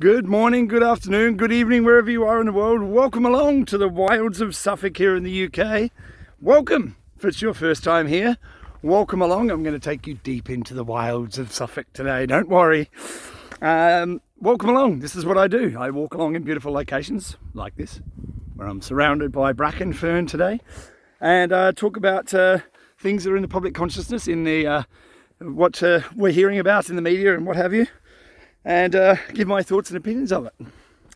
Good morning, good afternoon, good evening, wherever you are in the world. Welcome along to the wilds of Suffolk here in the UK. Welcome, if it's your first time here. Welcome along. I'm going to take you deep into the wilds of Suffolk today. Don't worry. Welcome along. This is what I do. I walk along in beautiful locations like this, where I'm surrounded by bracken fern today, and talk about things that are in the public consciousness, in the what we're hearing about in the media and what have you, and give my thoughts and opinions of it.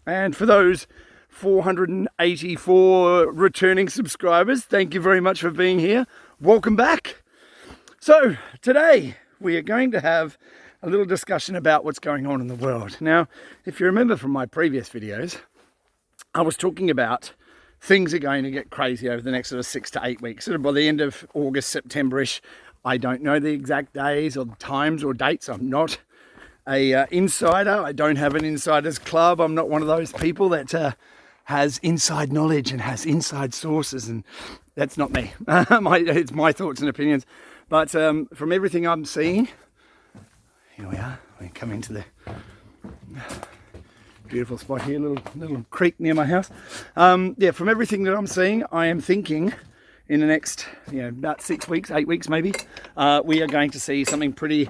And for those 484 returning subscribers, thank you very much for being here. Welcome back. So today we are going to have a little discussion about what's going on in the world. Now, if you remember from my previous videos, I was talking about things are going to get crazy over the next sort of 6 to 8 weeks. Sort of by the end of August, September-ish. I don't know the exact days or times or dates. I'm not a insider. I don't have an insiders club. I'm not one of those people that has inside knowledge and has inside sources, and that's not me. It's my thoughts and opinions. But from everything I'm seeing, here we are. We come into the beautiful spot here, little creek near my house. Yeah, from everything that I'm seeing, I am thinking in the next, about 6 weeks, 8 weeks maybe, we are going to see something pretty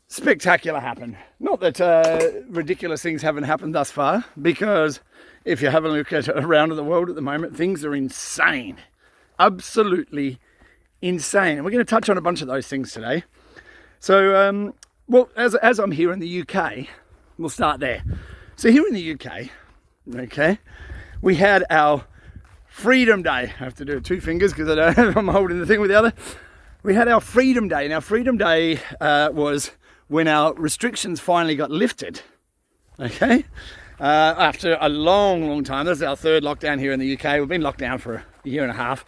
spectacular happen. Not that ridiculous things haven't happened thus far, because if you have a look at around the world at the moment, things are insane. Absolutely insane. And we're going to touch on a bunch of those things today. So, well, as I'm here in the UK, we'll start there. So here in the UK, okay, we had our Freedom Day. I have to do it with 2 fingers because I'm holding the thing with the other. We had our Freedom Day. Now, Freedom Day was when our restrictions finally got lifted, okay? After a long time. This is our 3rd lockdown here in the UK. We've been locked down for a year and a half,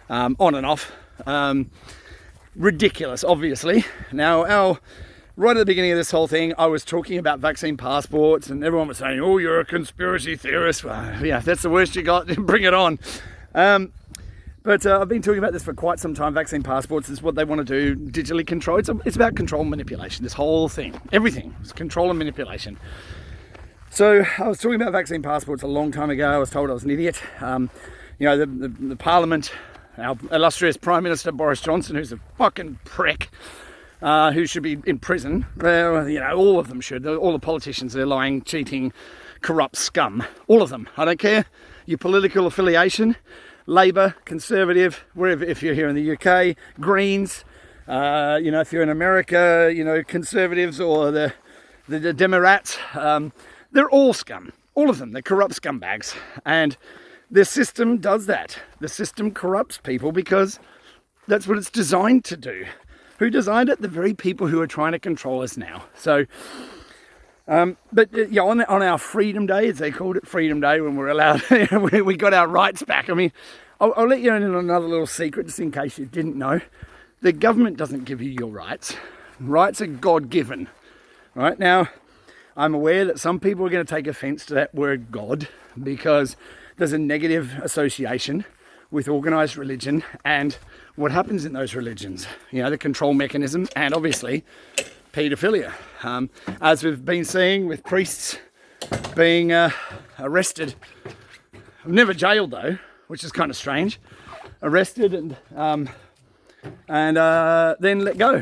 on and off. Ridiculous, obviously. Now, right at the beginning of this whole thing, I was talking about vaccine passports, and everyone was saying, oh, you're a conspiracy theorist. Well, yeah, if that's the worst you got, bring it on. But I've been talking about this for quite some time. Vaccine passports is what they want to do, digitally control. It's about control and manipulation, this whole thing. Everything is control and manipulation. So I was talking about vaccine passports a long time ago. I was told I was an idiot. The Parliament, our illustrious Prime Minister Boris Johnson, who's a fucking prick, who should be in prison. All of them should. All the politicians, they're lying, cheating, corrupt scum. All of them. I don't care your political affiliation. Labour, Conservative, wherever, if you're here in the UK, Greens, if you're in America, Conservatives or the Democrats, they're all scum. All of them. They're corrupt scumbags. And the system does that. The system corrupts people because that's what it's designed to do. Who designed it? The very people who are trying to control us now. So, on our Freedom Day, as they called it, Freedom Day, when we're allowed, we got our rights back. I mean, I'll let you in on another little secret, just in case you didn't know. The government doesn't give you your rights. Rights are God-given. Right now, I'm aware that some people are going to take offence to that word God, because there's a negative association with organised religion and what happens in those religions. The control mechanism, and obviously paedophilia. As we've been seeing with priests being arrested, never jailed though, which is kind of strange, arrested and then let go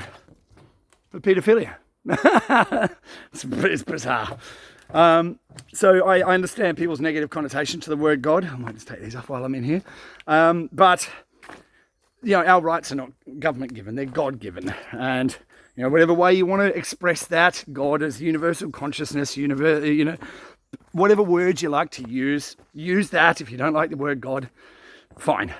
for paedophilia. It's bizarre. So I understand people's negative connotation to the word God. I might just take these off while I'm in here. But our rights are not government given, they're God given. And whatever way you want to express that, God is universal consciousness, whatever words you like to use that. If you don't like the word God, fine.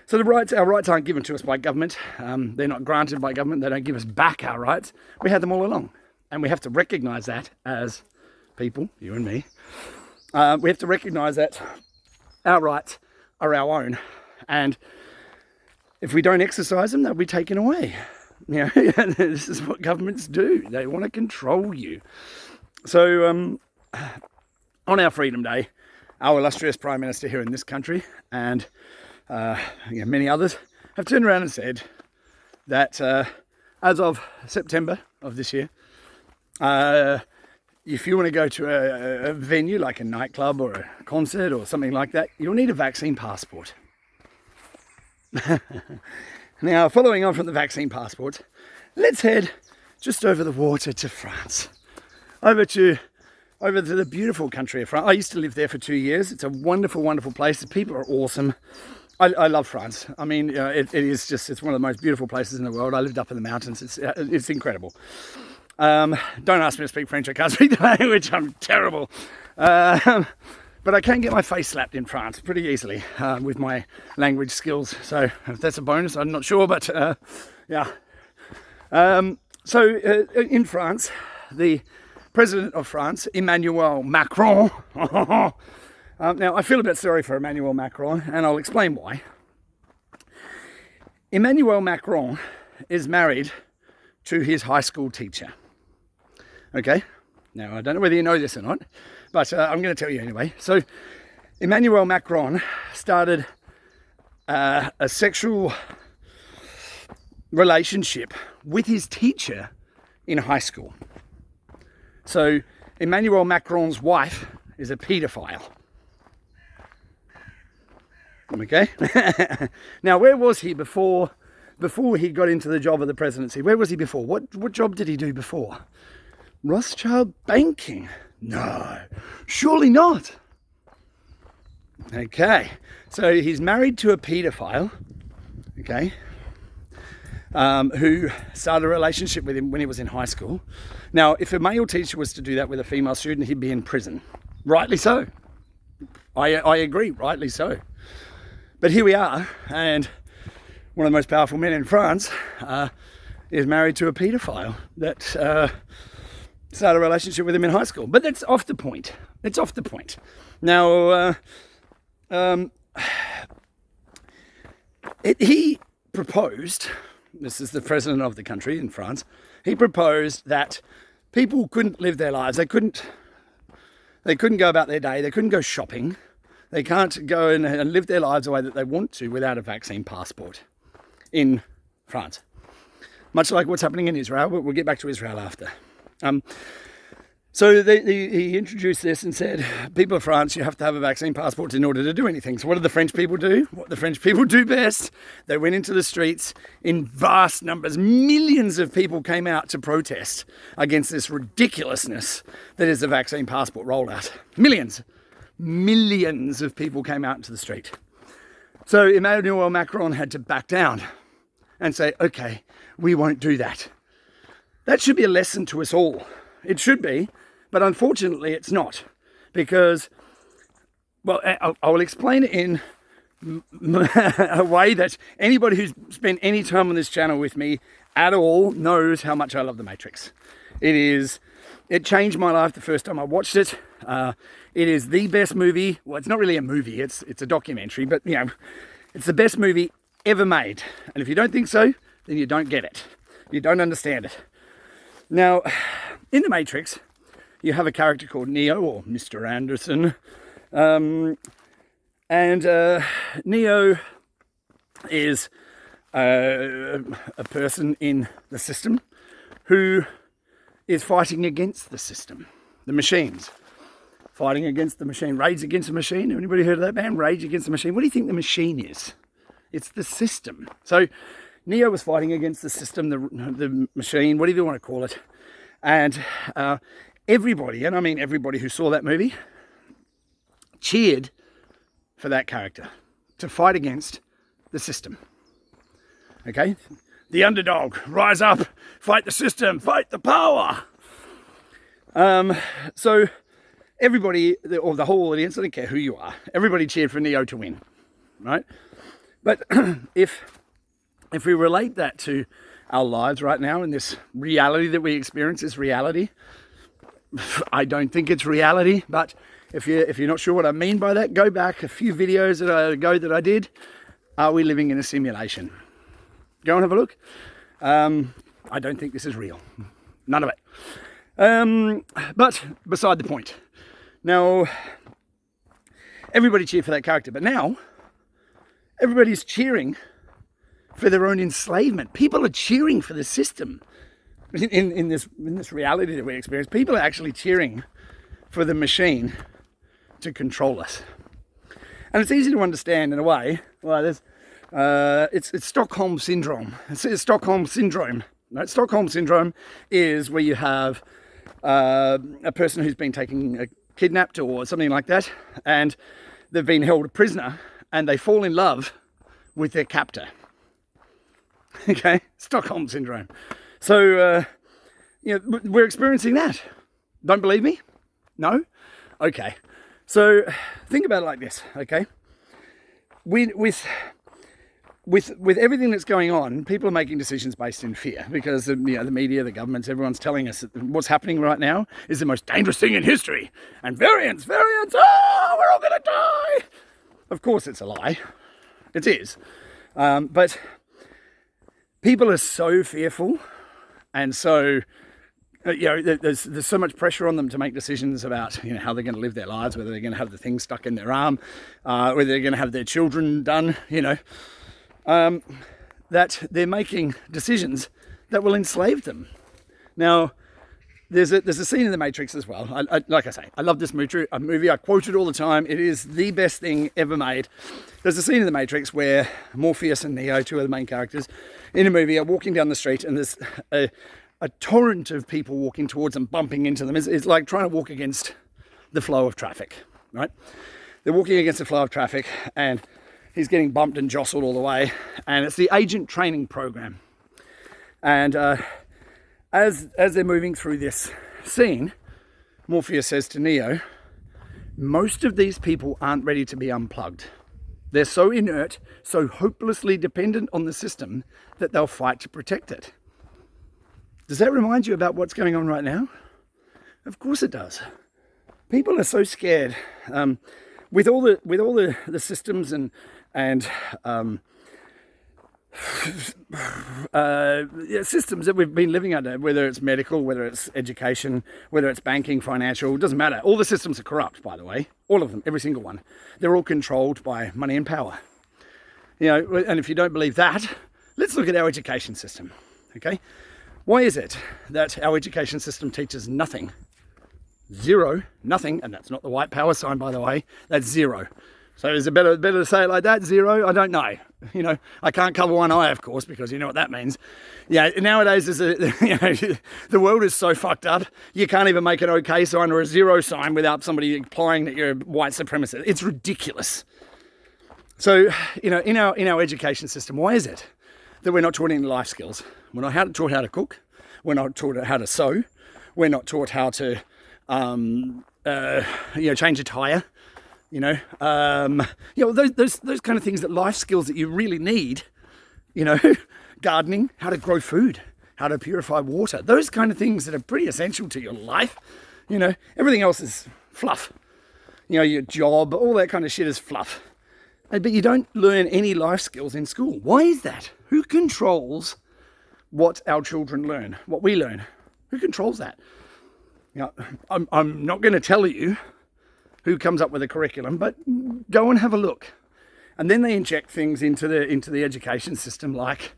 So our rights aren't given to us by government. They're not granted by government. They don't give us back our rights. We had them all along. And we have to recognise that as people, you and me. We have to recognise that our rights are our own. And if we don't exercise them, they'll be taken away. This is what governments do. They want to control you. So on our Freedom Day, our illustrious Prime Minister here in this country and many others have turned around and said that as of September of this year, if you want to go to a venue like a nightclub or a concert or something like that, you'll need a vaccine passport. Now, following on from the vaccine passport, let's head just over the water to France. Over to the beautiful country of France. I used to live there for 2 years. It's a wonderful, wonderful place. The people are awesome. I love France. I mean, it's one of the most beautiful places in the world. I lived up in the mountains. It's incredible. Don't ask me to speak French. I can't speak the language. I'm terrible. But I can get my face slapped in France pretty easily with my language skills. So if that's a bonus, I'm not sure. But yeah. So in France, the President of France, Emmanuel Macron. Now, I feel a bit sorry for Emmanuel Macron, and I'll explain why. Emmanuel Macron is married to his high school teacher. Okay? Now, I don't know whether you know this or not, but I'm going to tell you anyway. So, Emmanuel Macron started a sexual relationship with his teacher in high school. So, Emmanuel Macron's wife is a paedophile. Okay? Now, where was he before he got into the job of the presidency? Where was he before? What job did he do before? Rothschild banking? No, surely not. Okay, so he's married to a paedophile, okay, who started a relationship with him when he was in high school. Now, if a male teacher was to do that with a female student, he'd be in prison. Rightly so. I agree, rightly so. But here we are, and one of the most powerful men in France is married to a paedophile that started a relationship with him in high school. But that's off the point. It's off the point. Now, he proposed, this is the president of the country in France, he proposed that people couldn't live their lives. They couldn't go about their day. They couldn't go shopping. They can't go and live their lives the way that they want to without a vaccine passport in France. Much like what's happening in Israel, but we'll get back to Israel after. So he introduced this and said, people of France, you have to have a vaccine passport in order to do anything. So what did the French people do? What the French people do best, they went into the streets in vast numbers. Millions of people came out to protest against this ridiculousness that is the vaccine passport rollout. Millions of people came out into the street. So Emmanuel Macron had to back down and say, okay, we won't do that. That should be a lesson to us all. It should be, but unfortunately it's not. Because, well, I will explain it in a way that anybody who's spent any time on this channel with me at all knows how much I love The Matrix. It changed my life the first time I watched it. It is the best movie. Well, it's not really a movie. It's a documentary, but you know, it's the best movie ever made. And if you don't think so, then you don't get it. You don't understand it. Now, in The Matrix, you have a character called Neo, or Mr. Anderson. Neo is a person in the system who is fighting against the system, the machines. Fighting against the machine. Rage Against the Machine. Anybody heard of that band? Rage Against the Machine. What do you think the machine is? It's the system. So Neo was fighting against the system, the machine, whatever you want to call it. And everybody, and I mean everybody who saw that movie, cheered for that character to fight against the system. Okay? The underdog, rise up, fight the system, fight the power. So everybody, or the whole audience, I don't care who you are, everybody cheered for Neo to win, right? But if we relate that to our lives right now in this reality that we experience, this reality, I don't think it's reality, but if you're not sure what I mean by that, go back a few videos that I did. Are we living in a simulation? Go and have a look. I don't think this is real. None of it. But beside the point. Now, everybody cheered for that character, but now everybody's cheering for their own enslavement. People are cheering for the system. in this reality that we experience, people are actually cheering for the machine to control us. And it's easy to understand in a way. Well, it's Stockholm Syndrome. It's Stockholm Syndrome. Right? Stockholm Syndrome is where you have a person who's been kidnapped or something like that, and they've been held a prisoner, and they fall in love with their captor. Okay, Stockholm Syndrome. So, we're experiencing that. Don't believe me? No? Okay. So think about it like this, okay? With everything that's going on, people are making decisions based in fear because the media, the governments, everyone's telling us that what's happening right now is the most dangerous thing in history. And variants, we're all going to die. Of course it's a lie. It is. But people are so fearful, and so there's so much pressure on them to make decisions about how they're going to live their lives, whether they're going to have the thing stuck in their arm, whether they're going to have their children done, that they're making decisions that will enslave them. Now, there's a scene in The Matrix as well. Like I say, I love this movie. I quote it all the time. It is the best thing ever made. There's a scene in The Matrix where Morpheus and Neo, two of the main characters in a movie, are walking down the street, and there's a torrent of people walking towards them, bumping into them. It's like trying to walk against the flow of traffic, right? They're walking against the flow of traffic, and he's getting bumped and jostled all the way. And it's the agent training program. And as they're moving through this scene, Morpheus says to Neo, most of these people aren't ready to be unplugged. They're so inert, so hopelessly dependent on the system that they'll fight to protect it. Does that remind you about what's going on right now? Of course it does. People are so scared with all the systems and systems that we've been living under, whether it's medical, whether it's education, whether it's banking, financial, it doesn't matter. All the systems are corrupt, by the way. All of them, every single one. They're all controlled by money and power. And if you don't believe that, let's look at our education system, okay? Why is it that our education system teaches nothing? Zero, nothing, and that's not the white power sign, by the way, that's zero. So is it better to say it like that, zero? I don't know. I can't cover one eye, of course, because you know what that means. Yeah, nowadays the world is so fucked up, you can't even make an okay sign or a zero sign without somebody implying that you're a white supremacist. It's ridiculous. So, in our education system, why is it that we're not taught any life skills? We're not taught how to cook. We're not taught how to sew. We're not taught how to, change a tire. Those kind of things, that life skills that you really need. Gardening, how to grow food, how to purify water. Those kind of things that are pretty essential to your life. Everything else is fluff. Your job, all that kind of shit is fluff. But you don't learn any life skills in school. Why is that? Who controls what our children learn, what we learn? Who controls that? I'm not going to tell you who comes up with a curriculum, but go and have a look. And then they inject things into the education system like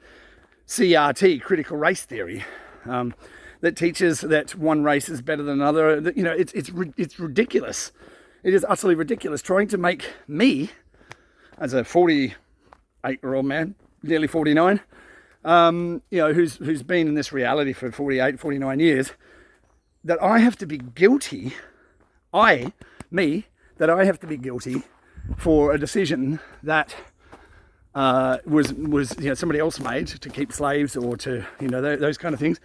CRT, critical race theory, that teaches that one race is better than another. It's ridiculous. It is utterly ridiculous, trying to make me, as a 48-year-old man, nearly 49, who's been in this reality for 48, 49 years, that I have to be guilty, that I have to be guilty for a decision that was somebody else made to keep slaves or to, those kind of things,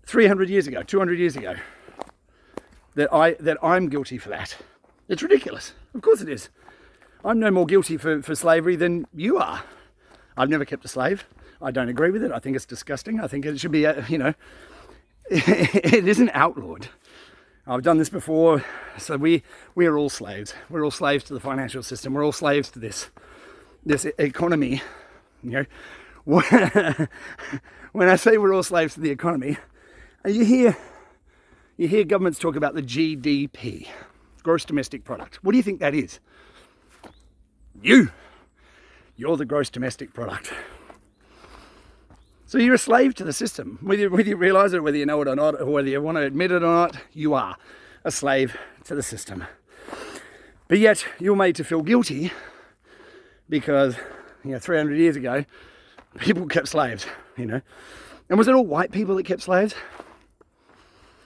300 years ago, 200 years ago, that I'm guilty for that. It's ridiculous. Of course it is. I'm no more guilty for slavery than you are. I've never kept a slave. I don't agree with it. I think it's disgusting. I think it should be, it isn't outlawed. I've done this before. So we are all slaves. We're all slaves to the financial system. We're all slaves to this economy. When I say we're all slaves to the economy, you hear governments talk about the GDP, gross domestic product. What do you think that is? You're the gross domestic product. So you're a slave to the system. Whether you realise it, whether you know it or not, or whether you want to admit it or not, you are a slave to the system. But yet you're made to feel guilty because, 300 years ago, people kept slaves, And was it all white people that kept slaves?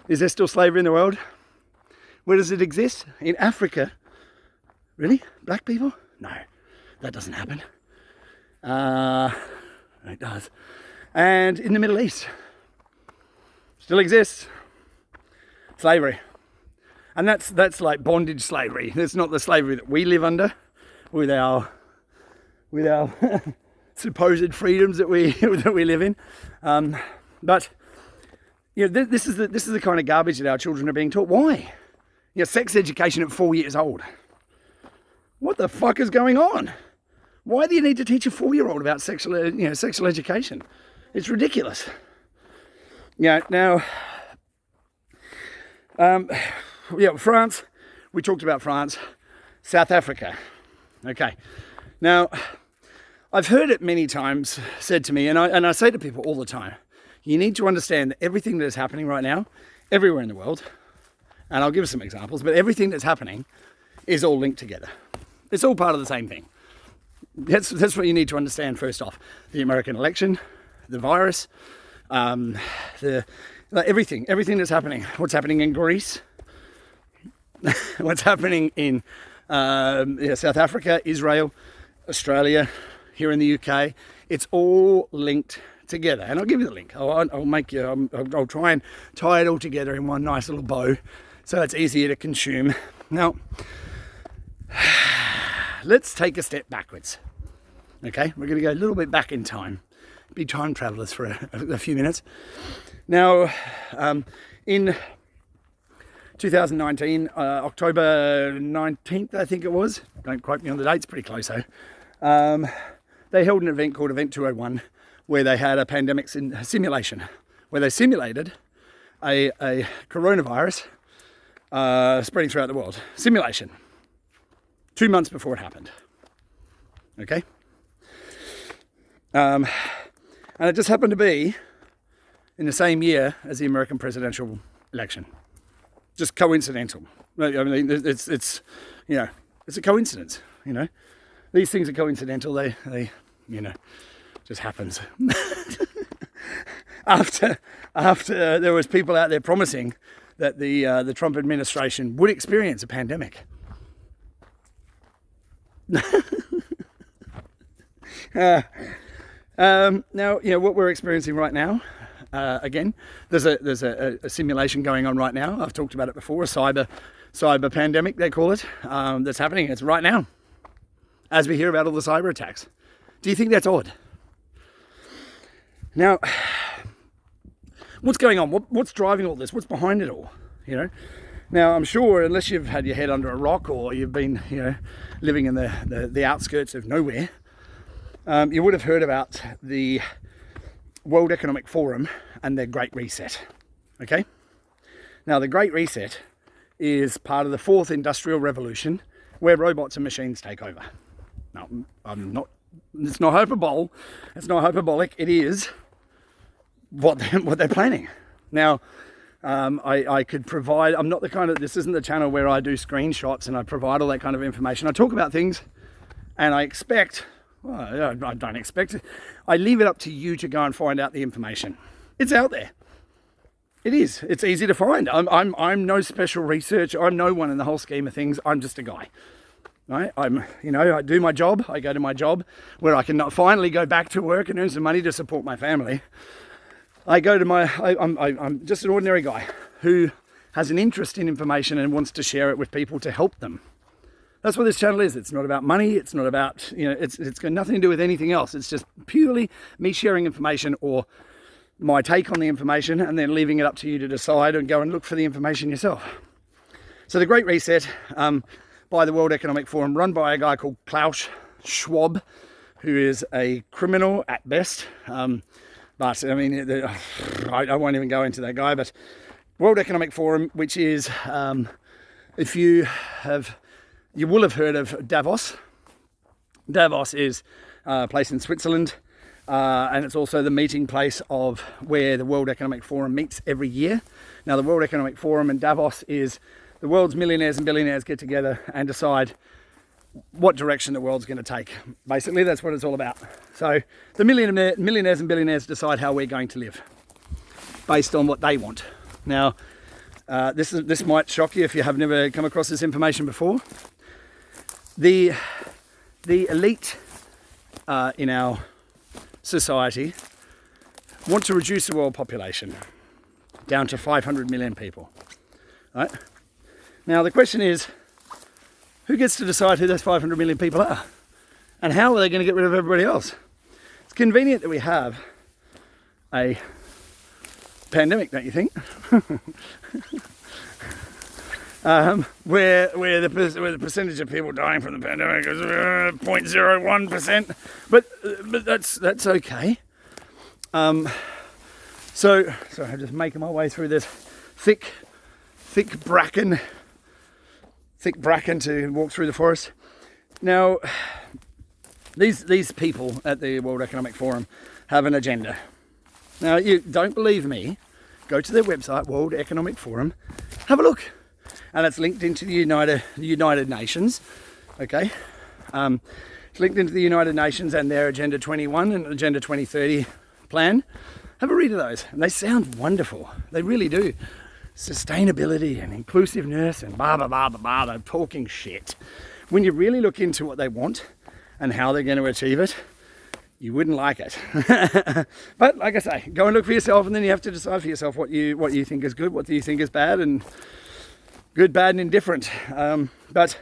Is there still slavery in the world? Where does it exist? In Africa. Really? Black people? No, that doesn't happen. It does. And in the Middle East, still exists slavery. And that's like bondage slavery. That's not the slavery that we live under with our supposed freedoms that we live in. But this is the kind of garbage that our children are being taught. Why? Sex education at 4 years old. What the fuck is going on? Why do you need to teach a 4-year-old about sexual education? It's ridiculous. Now, France. We talked about France. South Africa. Okay. Now, I've heard it many times said to me, and I say to people all the time, you need to understand that everything that is happening right now, everywhere in the world, and I'll give some examples, but everything that's happening is all linked together. It's all part of the same thing. That's what you need to understand first off. The American election, the virus, everything that's happening. What's happening in Greece, what's happening in South Africa, Israel, Australia, here in the UK. It's all linked together. And I'll give you the link. I'll try and tie it all together in one nice little bow so it's easier to consume. Now, let's take a step backwards. Okay, we're going to go a little bit back in time. Be time travelers for a few minutes. Now, in 2019, October 19th, I think it was. Don't quote me on the dates, pretty close though. They held an event called Event 201 where they had a pandemic simulation, where they simulated a coronavirus spreading throughout the world. Simulation. 2 months before it happened. Okay? And it just happened to be in the same year as the American presidential election. Just coincidental. I mean, it's a coincidence. These things are coincidental. They just happens. after there was people out there promising that the Trump administration would experience a pandemic. Now, what we're experiencing right now, again, there's a simulation going on right now. I've talked about it before, a cyber pandemic, they call it, that's happening. It's right now, as we hear about all the cyber attacks. Do you think that's odd? Now, what's going on? What's driving all this? What's behind it all? Now, I'm sure, unless you've had your head under a rock or you've been, living in the outskirts of nowhere, you would have heard about the World Economic Forum and their Great Reset. Okay? Now, the Great Reset is part of the fourth industrial revolution where robots and machines take over. Now, it's not hyperbole. It's not hyperbolic. It is what they're planning. Now, I could provide, I'm not the kind of, this isn't the channel where I do screenshots and I provide all that kind of information. I talk about things and I expect, well, I don't expect it. I leave it up to you to go and find out the information. It's out there. It is. It's easy to find. I'm no special researcher. I'm no one in the whole scheme of things. I'm just a guy. Right? I do my job. I go to my job where I can finally go back to work and earn some money to support my family. I'm just an ordinary guy who has an interest in information and wants to share it with people to help them. That's what this channel is. It's not about money. It's not about, it's got nothing to do with anything else. It's just purely me sharing information or my take on the information and then leaving it up to you to decide and go and look for the information yourself. So the Great Reset by the World Economic Forum, run by a guy called Klaus Schwab, who is a criminal at best. But I mean, I won't even go into that guy, but World Economic Forum, which is, if you will have heard of Davos. Davos is a place in Switzerland. and it's also the meeting place of where the World Economic Forum meets every year. Now, the World Economic Forum in Davos is the world's millionaires and billionaires get together and decide what direction the world's going to take. Basically, that's what it's all about. So the millionaires and billionaires decide how we're going to live based on what they want. Now, this might shock you if you have never come across this information before. The elite in our society want to reduce the world population down to 500 million people. Right? Now, the question is, who gets to decide who those 500 million people are? And how are they going to get rid of everybody else? It's convenient that we have a pandemic, don't you think? Where the percentage of people dying from the pandemic is 0.01%, but that's okay. So I'm just making my way through this thick bracken to walk through the forest. Now, these people at the World Economic Forum have an agenda. Now, you don't believe me? Go to their website, World Economic Forum, have a look. And it's linked into the United Nations, okay? It's linked into the United Nations and their Agenda 21 and Agenda 2030 plan. Have a read of those, and they sound wonderful. They really do. Sustainability and inclusiveness and blah, blah, blah, blah, blah. They're talking shit. When you really look into what they want and how they're going to achieve it, you wouldn't like it. But like I say, go and look for yourself, and then you have to decide for yourself what you think is good, what do you think is bad, and good, bad, and indifferent. But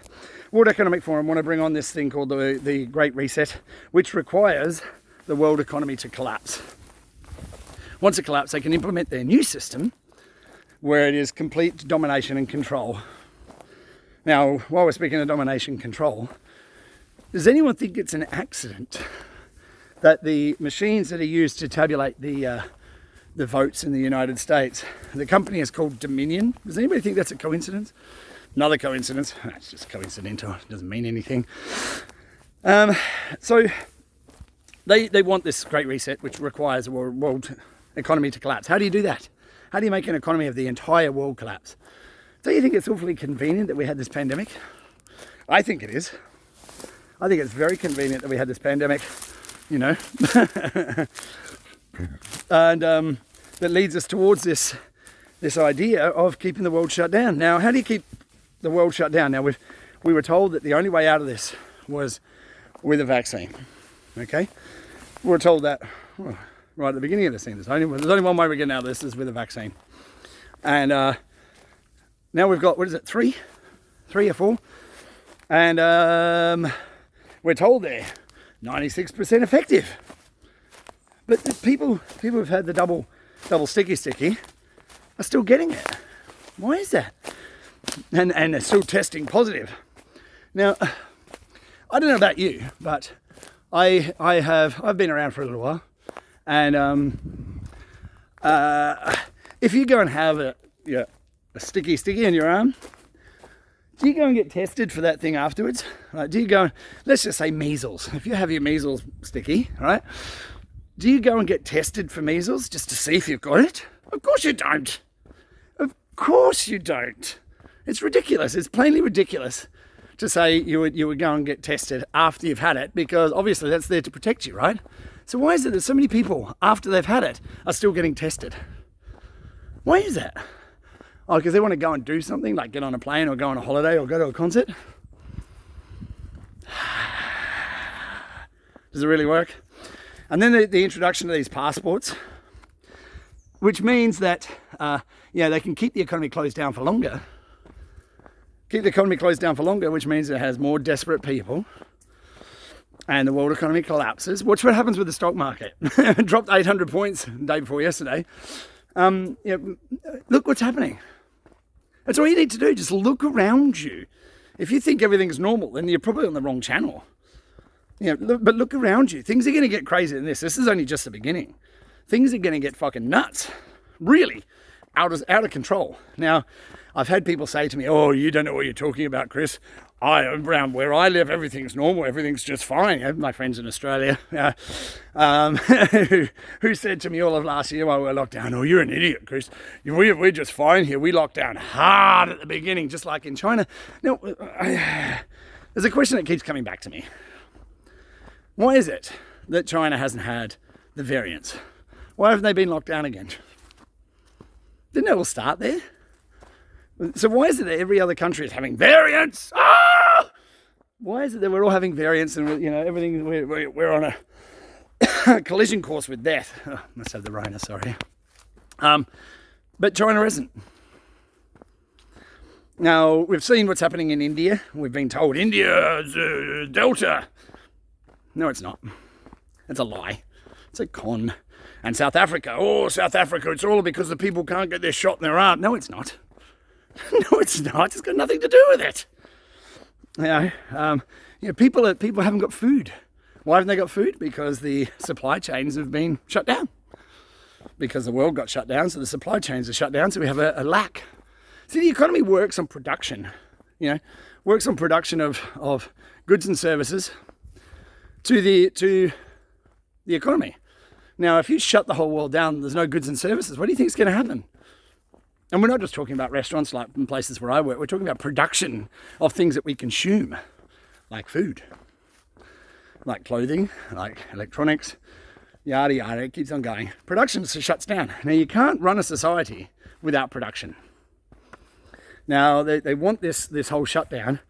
World Economic Forum want to bring on this thing called the Great Reset, which requires the world economy to collapse. Once it collapses, they can implement their new system where it is complete domination and control. Now, while we're speaking of domination and control, does anyone think it's an accident that the machines that are used to tabulate the votes in the United States, the company is called Dominion? Does anybody think that's a coincidence? Another coincidence. It's just coincidental. It doesn't mean anything. So they want this Great Reset, which requires a world economy to collapse. How do you do that? How do you make an economy of the entire world collapse? Do you think it's awfully convenient that we had this pandemic? I think it is. I think it's very convenient that we had this pandemic, you know. And that leads us towards this idea of keeping the world shut down. Now, how do you keep the world shut down? Now, we were told that the only way out of this was with a vaccine. Okay? We were told that right at the beginning of this thing. There's only one way we're getting out of this is with a vaccine. And now we've got, what is it, three or four? And we're told they're 96% effective. But the people who've had the double sticky are still getting it. Why is that? And they're still testing positive. Now, I don't know about you, but I've been around for a little while, and if you go and have a sticky in your arm, do you go and get tested for that thing afterwards? Right? Do you go, let's just say measles. If you have your measles sticky, right? Do you go and get tested for measles just to see if you've got it? Of course you don't. Of course you don't. It's ridiculous. It's plainly ridiculous to say you would go and get tested after you've had it, because obviously that's there to protect you, right? So why is it that so many people, after they've had it, are still getting tested? Why is that? Oh, because they want to go and do something, like get on a plane or go on a holiday or go to a concert? Does it really work? And then the introduction of these passports, which means that they can keep the economy closed down for longer. Keep the economy closed down for longer, which means it has more desperate people, and the world economy collapses. Watch what happens with the stock market. It dropped 800 points the day before yesterday. Look what's happening. That's all you need to do. Just look around you. If you think everything's normal, then you're probably on the wrong channel. But look around you. Things are going to get crazier than this. This is only just the beginning. Things are going to get fucking nuts. Really. Out of control. Now, I've had people say to me, "Oh, you don't know what you're talking about, Chris. around where I live, everything's normal, everything's just fine. You know, my friends in Australia, who said to me all of last year while we were locked down, "Oh, you're an idiot, Chris. We're just fine here. We locked down hard at the beginning, just like in China." Now, there's a question that keeps coming back to me. Why is it that China hasn't had the variants? Why haven't they been locked down again? Didn't it all start there? So why is it that every other country is having variants? Ah! Why is it that we're all having variants and everything? We're on a collision course with death. Oh, must have the Rona, sorry. But China isn't. Now we've seen what's happening in India. We've been told India's Delta. No, it's not. It's a lie. It's a con. And South Africa. South Africa. It's all because the people can't get their shot in their arm. No, it's not. No, it's not. It's got nothing to do with it. People haven't got food. Why haven't they got food? Because the supply chains have been shut down. Because the world got shut down, so the supply chains are shut down, so we have a lack. See, the economy works on production. Works on production of goods and services to the economy. Now, if you shut the whole world down, there's no goods and services. What do you think is going to happen? And we're not just talking about restaurants like in places where I work. We're talking about production of things that we consume, like food, like clothing, like electronics, yada, yada. It keeps on going. Production shuts down. Now, you can't run a society without production. Now, they want this whole shutdown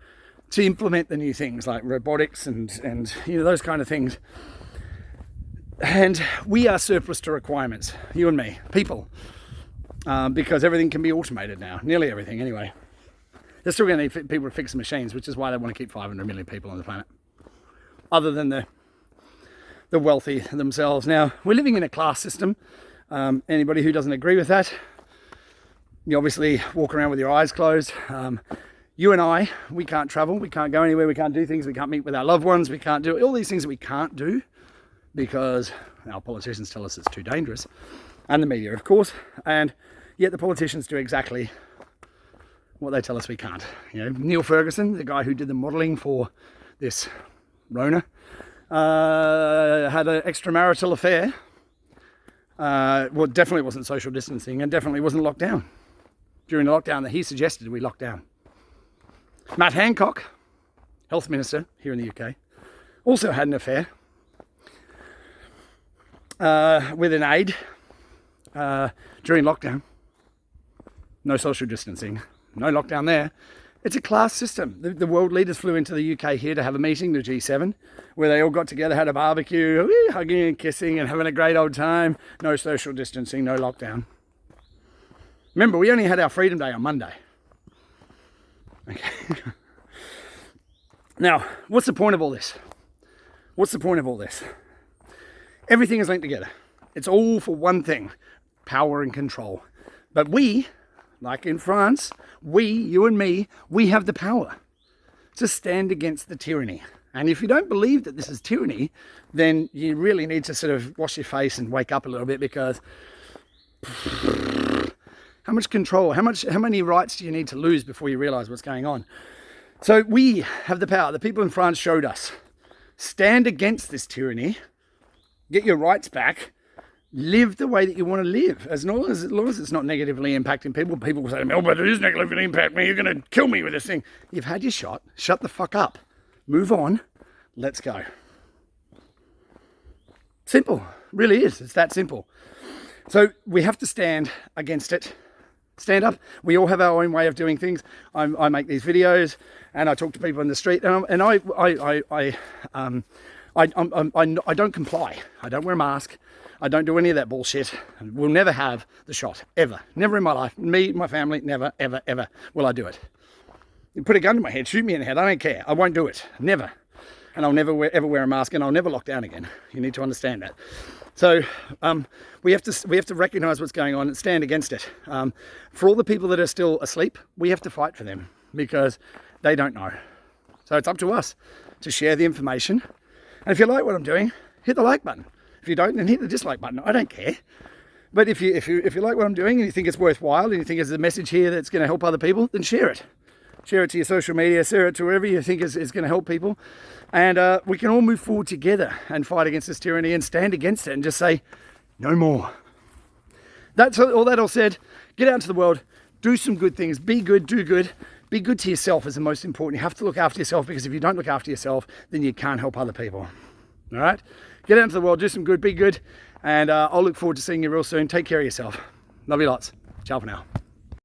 to implement the new things like robotics and those kind of things. And we are surplus to requirements, you and me, people. Because everything can be automated now, nearly everything anyway. They're still going to need people to fix the machines, which is why they want to keep 500 million people on the planet, other than the wealthy themselves. Now, we're living in a class system. Anybody who doesn't agree with that, you obviously walk around with your eyes closed. You and I, we can't travel, we can't go anywhere, we can't do things, we can't meet with our loved ones, we can't do all these things that we can't do because our politicians tell us it's too dangerous. And the media, of course, and yet the politicians do exactly what they tell us we can't. Neil Ferguson, the guy who did the modelling for this Rona, had an extramarital affair. Well, definitely wasn't social distancing and definitely wasn't locked down. During the lockdown that he suggested we lock down. Matt Hancock, health minister here in the UK, also had an affair with an aide. During lockdown. No social distancing, no lockdown there. It's a class system. The world leaders flew into the UK here to have a meeting, the G7, where they all got together, had a barbecue, hugging and kissing and having a great old time. No social distancing, no lockdown. Remember, we only had our Freedom Day on Monday. Okay. Now, what's the point of all this? What's the point of all this? Everything is linked together. It's all for one thing, power and control. But we, like in France, you and me, we have the power to stand against the tyranny. And if you don't believe that this is tyranny, then you really need to sort of wash your face and wake up a little bit, because how much control, how many rights do you need to lose before you realize what's going on? So we have the power. The people in France showed us. Stand against this tyranny, get your rights back, live the way that you want to live, as long as it's not negatively impacting people. People will say to me, "Oh, but it is negatively impacting me. You're going to kill me with this thing." You've had your shot. Shut the fuck up. Move on. Let's go. Simple. Really is. It's that simple. So we have to stand against it. Stand up. We all have our own way of doing things. I make these videos and I talk to people in the street, and I don't comply. I don't wear a mask. I don't do any of that bullshit. We'll never have the shot, ever. Never in my life. Me, my family, never, ever, ever will I do it. You put a gun to my head, shoot me in the head, I don't care. I won't do it. Never. And I'll never ever wear a mask, and I'll never lock down again. You need to understand that. So we have to recognise what's going on and stand against it. For all the people that are still asleep, we have to fight for them, because they don't know. So it's up to us to share the information. And if you like what I'm doing, hit the like button. If you don't, then hit the dislike button. I don't care. But if you like what I'm doing and you think it's worthwhile and you think there's a message here that's going to help other people, then share it. share it to your social media, share it to wherever you think is going to help people. And we can all move forward together and fight against this tyranny and stand against it and just say, no more. That's all that all said. Get out into the world, do some good things, be good, do good. Be good to yourself is the most important. You have to look after yourself, because if you don't look after yourself, then you can't help other people. All right? Get out into the world, do some good, be good, and I'll look forward to seeing you real soon. Take care of yourself. Love you lots. Ciao for now.